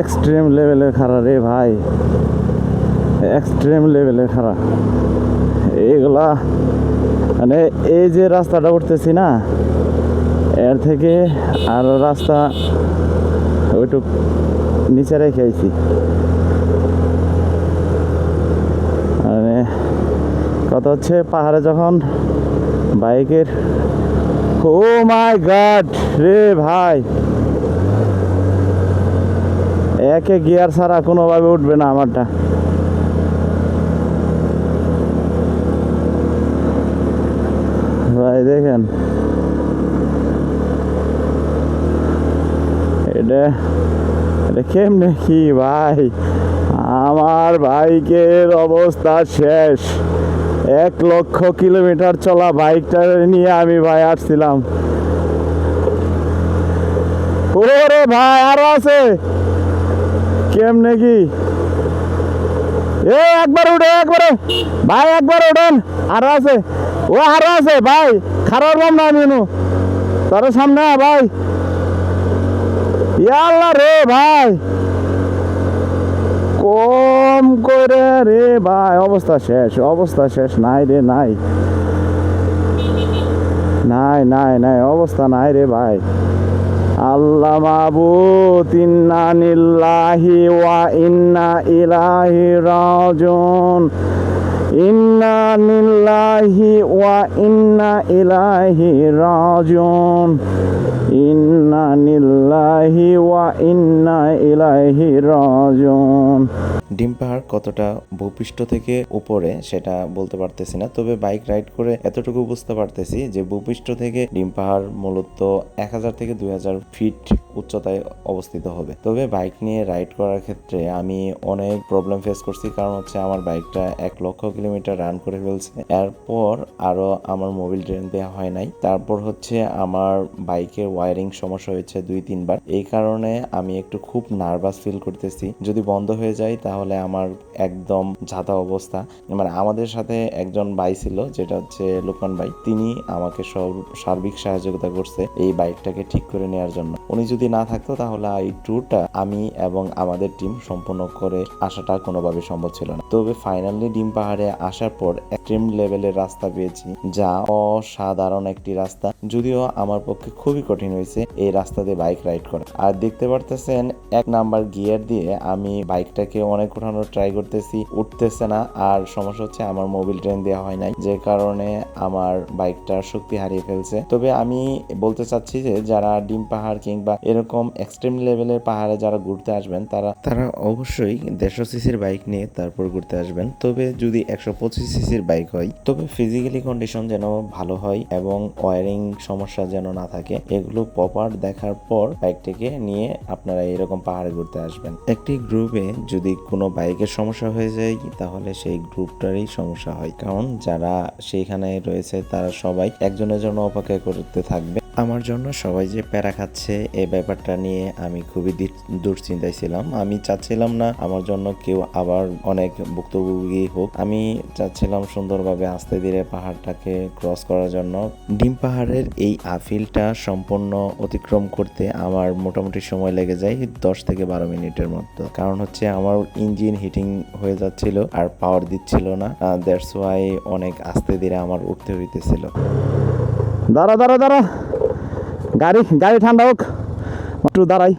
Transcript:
Extreme লেভেলের খারাপ রে ভাই, এক্সট্রিম লেভেলের খারাপ এগুলা। মানে এই যে রাস্তাটা উঠতেছি না, এর থেকে আরো রাস্তা ওইটুক নিচে রেখে আইছি। মানে কথা হচ্ছে পাহাড়ে যখন বাইকের, ও মাই গড রে ভাই, একে গিয়ার ছাড়া কোনোভাবে উঠবে না আমারটা। ভাই দেখেন এটা এটা কেমনে কি ভাই, আমার বাইকের অবস্থা শেষ। 1,00,000 কিলোমিটার চলা বাইকটা নিয়ে আমি ভাই আসছিলাম। ওরে ভাই আরো আছে, কেমনে কি, একবার উঠে একবারে ভাই, একবার উঠেন, আরো আছে, ও আরো আছে ভাই, খারাপ না আমি তোর সামনে ভাই, ইয়াল্লা রে ভাই, কম করে রে ভাই, অবস্থা শেষ, অবস্থা শেষ, নাই রে নাই, নাই নাই নাই, অবস্থা নাই রে ভাই। আল্লাহ মাবুদ, ইন্না লিল্লাহি ওয়া ইন্না ইলাইহি রাজিউন, ইন্না লিল্লাহি ওয়া ইন্না ইলাইহি রাজিউন, ইন্না লিল্লাহি ওয়া ইন্না ইলাইহি রাজিউন। ডিম পাহাড় কতটা ভূপৃষ্ঠ থেকে উপরে সেটা বলতে পারতেছি না, তবে বাইক রাইড করে এতটুকু বুঝতে পারতেছি যে ভূপৃষ্ঠ থেকে ডিম পাহাড় মূলত 1000 থেকে 2000 ফিট উচ্চতায় অবস্থিত হবে। তবে বাইক নিয়ে রাইড করার ক্ষেত্রে আমি অনেক প্রবলেম ফেস করছি, কারণ হচ্ছে আমার বাইকটা 1,00,000 কিলোমিটার রান করে ফেলছে, এরপর আরো আমার মোবিল ড্রেন দেওয়া হয় নাই, তারপর হচ্ছে আমার বাইকের ওয়ারিং সমস্যা হয়েছে 2-3 বার। এই কারণে আমি একটু খুব নার্ভাস ফিল করতেছি, যদি বন্ধ হয়ে যায় তাহলে আমার একদম ঝাঁটা অবস্থা। মানে আমাদের সাথে একজন ভাই ছিল, যেটা হচ্ছে লোকমান ভাই, তিনি আমাকে সার্বিক সহযোগিতা করছে এই বাইকটাকে ঠিক করে নেওয়ার জন্য। উনি যদি না থাকতো তাহলে এই ট্যুরটা আমি এবং আমাদের টিম সম্পূর্ণ করে আসাটা কোনোভাবে সম্ভব ছিল না। তবে ফাইনালি ডিম পাহাড়ে আসার পর এক্সট্রিম লেভেলের রাস্তা পেয়েছি, যা অসাধারণ একটি রাস্তা, যদিও আমার পক্ষে খুবই কঠিন হয়েছে এই রাস্তা দিয়ে বাইক রাইড করা। আর দেখতে পারতেছেন 1 নাম্বার গিয়ার দিয়ে আমি বাইকটাকে অনেক উঠানোর ট্রাই করতেছি, উঠতেছে না। আর সমস্যা হচ্ছে আমার মোবিল ট্রেন দেওয়া হয় নাই, যে কারণে আমার বাইকটার শক্তি হারিয়ে ফেলছে। তবে আমি বলতে চাচ্ছি যে যারা ডিম পাহাড় কিংবা এরকম এক্সট্রিম লেভেলের পাহাড়ে যারা ঘুরতে আসবেন, তারা অবশ্যই 150 সিসির বাইক নিয়ে তারপর ঘুরতে আসবেন। তবে যদি 125 সিসির বাইক হয়, তবে ফিজিক্যালি কন্ডিশন যেন ভালো হয় এবং ওয়ারিং সমস্যা যেন না থাকে, এগুলো প্রপার দেখার পর বাইকটাকে নিয়ে আপনারা এরকম পাহাড়ে ঘুরতে আসবেন। একটি গ্রুপে যদি কোনো বাইকের সমস্যা হয়ে যায় তাহলে সেই গ্রুপটারই সমস্যা হয়, কারণ যারা সেইখানে রয়েছে তারা সবাই একজনের জন্য অপেক্ষা করতে থাকবে। আমার জন্য সবাই যে প্যারা খাচ্ছে এই ব্যাপারটা নিয়ে আমি খুবই দুশ্চিন্তায় ছিলাম। আমি চাচ্ছিলাম না আমার জন্য কেউ আবার অনেক ভুক্তভোগী হোক, আমি চাচ্ছিলাম সুন্দরভাবে আস্তে ধীরে পাহাড়টাকে ক্রস করার জন্য। ডিম পাহাড়ের এই আফিলটা সম্পূর্ণ অতিক্রম করতে আমার মোটামুটি সময় লেগে যায় 10 থেকে 12 মিনিটের মতো, কারণ হচ্ছে আমার ইঞ্জিন হিটিং হয়ে যাচ্ছিল আর পাওয়ার দিচ্ছিল না, দ্যাটস ওয়াই অনেক আস্তে ধীরে আমার উঠতে হইতেছিল। দাঁড়া দাঁড়া দাঁড়া, গাড়ি গাড়ি ঠান্ডা হোক, একটু দাঁড়াই।